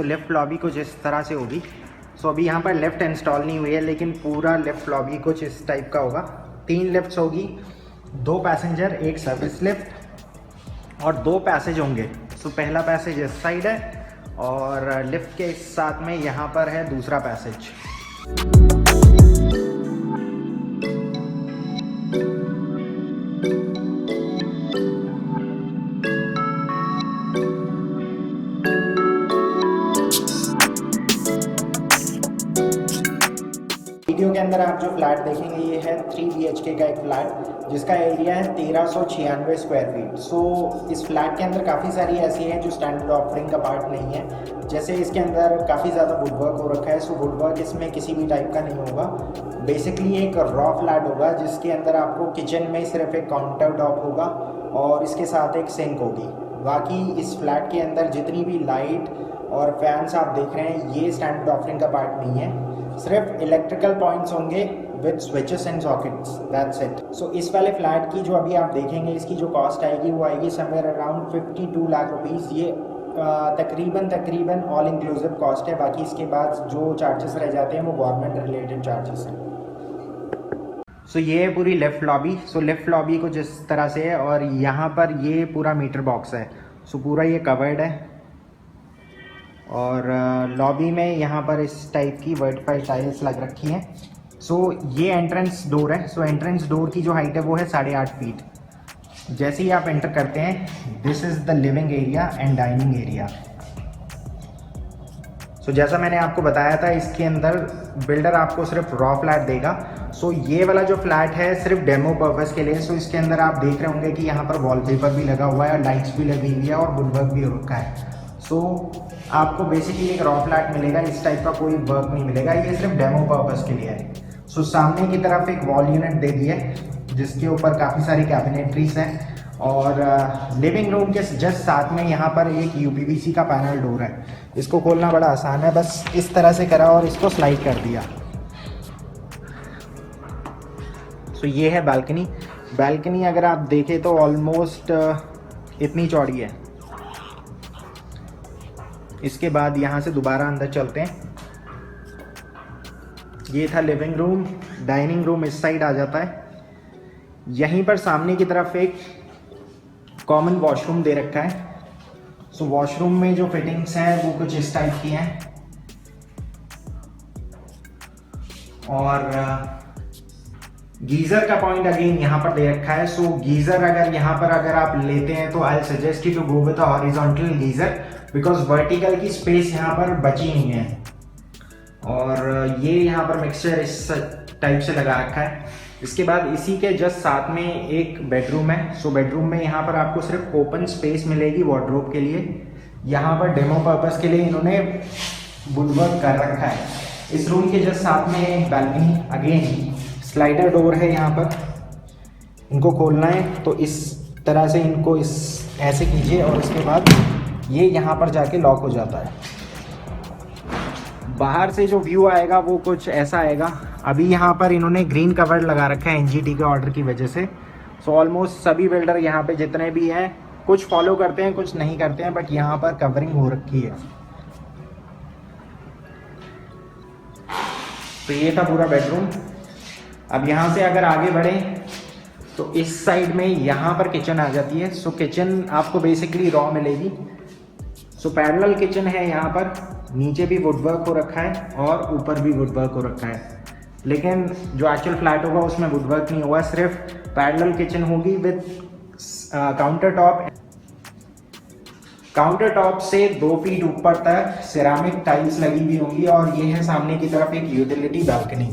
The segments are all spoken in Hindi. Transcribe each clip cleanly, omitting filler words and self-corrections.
सो लेफ़्ट लॉबी कुछ इस तरह से होगी। सो अभी यहाँ पर लिफ्ट इंस्टॉल नहीं हुई है, लेकिन पूरा लेफ़्ट लॉबी कुछ इस टाइप का होगा। 3 लिफ्ट्स होगी, 2 पैसेंजर, 1 सर्विस लिफ्ट और 2 पैसेज होंगे। सो पहला पैसेज इस साइड है और लिफ्ट के साथ में यहाँ पर है दूसरा पैसेज। वीडियो के अंदर आप जो फ्लैट देखेंगे ये है 3 BHK का एक फ्लैट जिसका एरिया है 1396 स्क्वायर फीट। सो इस फ्लैट के अंदर काफ़ी सारी ऐसी हैं जो स्टैंडर्ड ऑफरिंग का पार्ट नहीं है। जैसे इसके अंदर काफ़ी ज़्यादा वुडवर्क हो रखा है। सो वुडवर्क इसमें किसी भी टाइप का नहीं होगा। बेसिकली एक रॉ फ्लैट होगा जिसके अंदर आपको किचन में सिर्फ एक काउंटर टॉप होगा और इसके साथ एक सिंक होगी। बाकी इस फ्लैट के अंदर जितनी भी लाइट और फैंस आप देख रहे हैं ये स्टैंडर्ड ऑफरिंग का पार्ट नहीं है। सिर्फ इलेक्ट्रिकल पॉइंट्स होंगे with switches and sockets, that's it. So इस वाले फ्लैट की जो अभी आप देखेंगे इसकी जो कॉस्ट आएगी वो आएगी समवेयर अराउंड 52 लाख रुपीज़। ये तकरीबन ऑल इंक्लूसिव कॉस्ट है। बाकी इसके बाद जो चार्जेस रह जाते हैं वो गवर्नमेंट रिलेटेड चार्जेस हैं। सो ये है पूरी लेफ़्ट लॉबी। सो लेफ़्ट लॉबी कुछ इस तरह से है और यहाँ पर ये पूरा मीटर बॉक्स है। सो पूरा ये कवर्ड है और लॉबी में यहाँ पर इस टाइप की वर्टिकल टाइल्स लग रखी हैं। सो ये एंट्रेंस डोर है। सो एंट्रेंस डोर की जो हाइट है वो है 8.5 फीट। जैसे ही आप एंटर करते हैं this is the living area and dining area. So जैसा मैंने आपको बताया था इसके अंदर बिल्डर आपको सिर्फ रॉ फ्लैट देगा। सो ये वाला जो फ्लैट है सिर्फ डेमो पर्पस के लिए। सो इसके अंदर आप देख रहे होंगे कि यहाँ पर वॉलपेपर भी लगा हुआ है और लाइट्स भी लगी हुई है और वुडवर्क भी हो रखा है। सो आपको बेसिकली एक रॉ फ्लैट मिलेगा, इस टाइप का कोई वर्क नहीं मिलेगा। ये सिर्फ डेमो पर्पस के लिए है। सो सामने की तरफ एक वॉल यूनिट दे दी है जिसके ऊपर काफ़ी सारी कैबिनेटरीज हैं और लिविंग रूम के जस्ट साथ में यहाँ पर एक UPVC का पैनल डोर है। इसको खोलना बड़ा आसान है, बस इस तरह से करा और इसको स्लाइड कर दिया। सो ये है बालकनी। बालकनी अगर आप देखें तो ऑलमोस्ट इतनी चौड़ी है। इसके बाद यहाँ से दोबारा अंदर चलते हैं। ये था लिविंग रूम। डाइनिंग रूम इस साइड आ जाता है। यहीं पर सामने की तरफ एक कॉमन वॉशरूम दे रखा है। सो वॉशरूम में जो फिटिंग्स हैं वो कुछ इस टाइप की हैं और गीज़र का पॉइंट अगेन यहाँ पर दे रखा है। सो गीज़र अगर यहाँ पर अगर आप लेते हैं तो I suggest you to go with a horizontal geyser because vertical की स्पेस यहाँ पर बची नहीं है। और ये यहाँ पर मिक्सचर इस टाइप से लगा रखा है। इसके बाद इसी के जस्ट साथ में एक बेडरूम है। सो बेडरूम में यहाँ पर आपको सिर्फ ओपन स्पेस मिलेगी वार्डरोब के लिए। यहाँ पर डेमो पर्पस के लिए इन्होंने वुडवर्क कर रखा है। इस रूम के जस्ट साथ में एक बैल्कनी, अगेन स्लाइडर डोर है। यहाँ पर इनको खोलना है तो इस तरह से इनको इस ऐसे कीजिए और इसके बाद ये यहाँ पर जाके लॉक हो जाता है। बाहर से जो व्यू आएगा वो कुछ ऐसा आएगा। अभी यहाँ पर इन्होंने ग्रीन कवर लगा रखा है NGT के ऑर्डर की वजह से। सो ऑलमोस्ट सभी बिल्डर यहाँ पे जितने भी हैं कुछ फॉलो करते हैं कुछ नहीं करते हैं, बट यहाँ पर कवरिंग हो रखी है। तो ये था पूरा बेडरूम। अब यहाँ से अगर आगे बढ़े तो इस साइड में यहाँ पर किचन आ जाती है। सो किचन आपको बेसिकली रॉ मिलेगी। सो पैरेलल किचन है। यहाँ पर नीचे भी वुडवर्क हो रखा है और ऊपर भी वुडवर्क हो रखा है, लेकिन जो एक्चुअल फ्लैट होगा उसमें वुडवर्क नहीं होगा, सिर्फ पैरेलल किचन होगी विद काउंटर टॉप से 2 फीट ऊपर तक सिरामिक टाइल्स लगी हुई होंगी। और ये है सामने की तरफ एक यूटिलिटी बालकनी।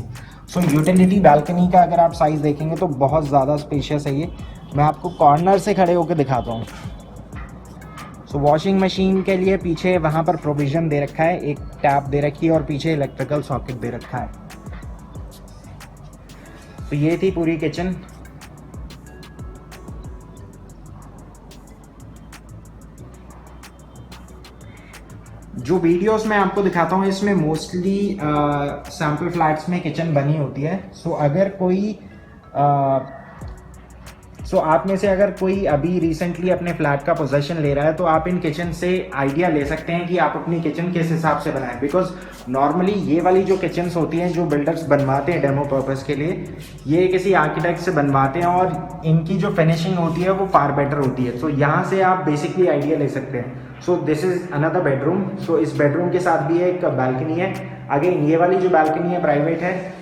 सो यूटिलिटी बालकनी का अगर आप साइज़ देखेंगे तो बहुत ज़्यादा स्पेशियस है ये। मैं आपको कॉर्नर से खड़े होकर दिखाता हूँ। सो वॉशिंग मशीन के लिए पीछे वहाँ पर प्रोविज़न दे रखा है, एक टैप दे रखी है और पीछे इलेक्ट्रिकल सॉकेट दे रखा है। तो ये थी पूरी किचन। जो वीडियोस मैं आपको दिखाता हूँ इसमें मोस्टली सैम्पल फ्लैट्स में किचन बनी होती है। सो अगर कोई सो आप में से अगर कोई अभी रिसेंटली अपने फ्लैट का पोजेशन ले रहा है तो आप इन किचन से आइडिया ले सकते हैं कि आप अपनी किचन किस हिसाब से बनाएं, बिकॉज नॉर्मली ये वाली जो किचन्स होती हैं जो बिल्डर्स बनवाते हैं डेमो पर्पस के लिए, ये किसी आर्किटेक्ट से बनवाते हैं और इनकी जो फिनिशिंग होती है वो फार बेटर होती है। सो यहाँ से आप बेसिकली आइडिया ले सकते हैं। So this is another bedroom. So इस बेडरूम के साथ भी एक बालकनी है। अगेन ये वाली जो बालकनी है प्राइवेट है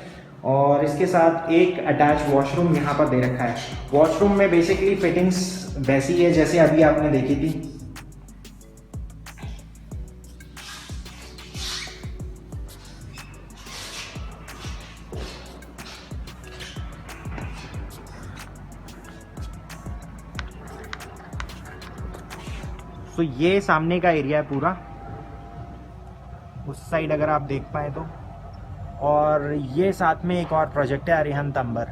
और इसके साथ एक अटैच वॉशरूम यहाँ पर दे रखा है। वॉशरूम में बेसिकली फिटिंग्स वैसी है जैसे अभी आपने देखी थी। तो ये सामने का एरिया है पूरा, उस साइड अगर आप देख पाए तो। और ये साथ में एक और प्रोजेक्ट है अरिहंत अंबर।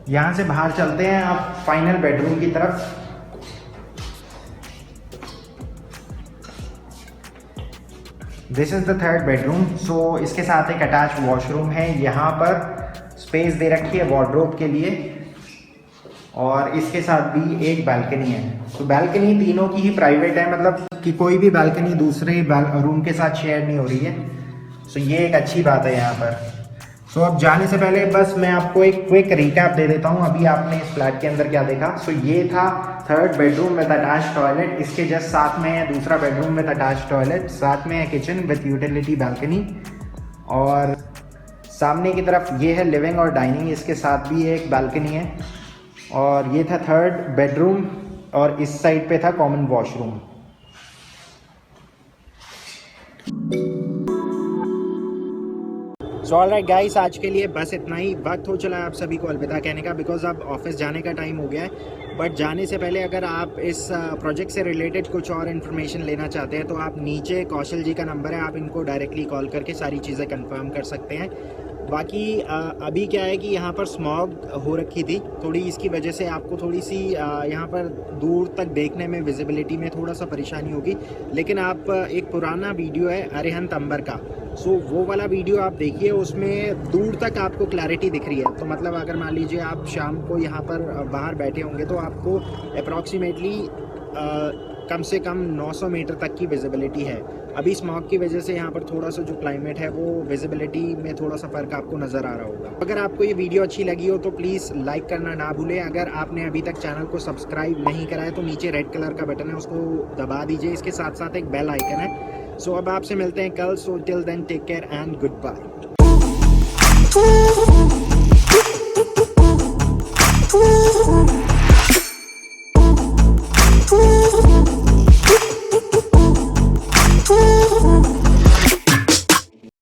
यहाँ से बाहर चलते हैं आप फाइनल बेडरूम की तरफ। This is the third bedroom. So इसके साथ एक अटैच वॉशरूम है। यहाँ पर स्पेस दे रखी है वार्डरोब के लिए और इसके साथ भी एक बालकनी है। तो बालकनी तीनों की ही प्राइवेट है, मतलब कि कोई भी बालकनी दूसरे रूम के साथ शेयर नहीं हो रही है। सो ये एक अच्छी बात है यहाँ पर। सो अब जाने से पहले बस मैं आपको एक क्विक रिकैप दे देता हूँ अभी आपने इस फ्लैट के अंदर क्या देखा। सो ये था third bedroom with attach toilet. इसके जस्ट साथ में है दूसरा बेडरूम विद अटैच टॉयलेट, साथ में है किचन विद यूटिलिटी बालकनी और सामने की तरफ ये है लिविंग और डाइनिंग, इसके साथ भी एक बालकनी है। और ये था थर्ड बेडरूम और इस साइड पे था common washroom. So alright guys, आज के लिए बस इतना ही। वक्त हो चला है आप सभी को अलविदा कहने का, बिकॉज अब ऑफिस जाने का टाइम हो गया है। बट जाने से पहले अगर आप इस प्रोजेक्ट से रिलेटेड कुछ और इन्फॉर्मेशन लेना चाहते हैं तो आप नीचे कौशल जी का नंबर है, आप इनको डायरेक्टली कॉल करके सारी चीज़ें कंफर्म कर सकते हैं। बाकी अभी क्या है कि यहाँ पर स्मॉग हो रखी थी थोड़ी, इसकी वजह से आपको थोड़ी सी यहाँ पर दूर तक देखने में विजिबिलिटी में थोड़ा सा परेशानी होगी। लेकिन आप एक पुराना वीडियो है अरिहंत अंबर का, सो वो वाला वीडियो आप देखिए, उसमें दूर तक आपको क्लैरिटी दिख रही है। तो मतलब अगर मान लीजिए आप शाम को यहाँ पर बाहर बैठे होंगे तो आपको अप्रॉक्सीमेटली कम से कम 900 मीटर तक की विजिबिलिटी है। अभी स्मॉग की वजह से यहाँ पर थोड़ा सा जो क्लाइमेट है वो विजिबिलिटी में थोड़ा सा फ़र्क आपको नज़र आ रहा होगा। अगर आपको ये वीडियो अच्छी लगी हो तो प्लीज़ लाइक करना ना भूलें। अगर आपने अभी तक चैनल को सब्सक्राइब नहीं करा है तो नीचे रेड कलर का बटन है, उसको दबा दीजिए। इसके साथ साथ एक बेल आइकन है। सो अब आपसे मिलते हैं कल। So till then take care and good bye.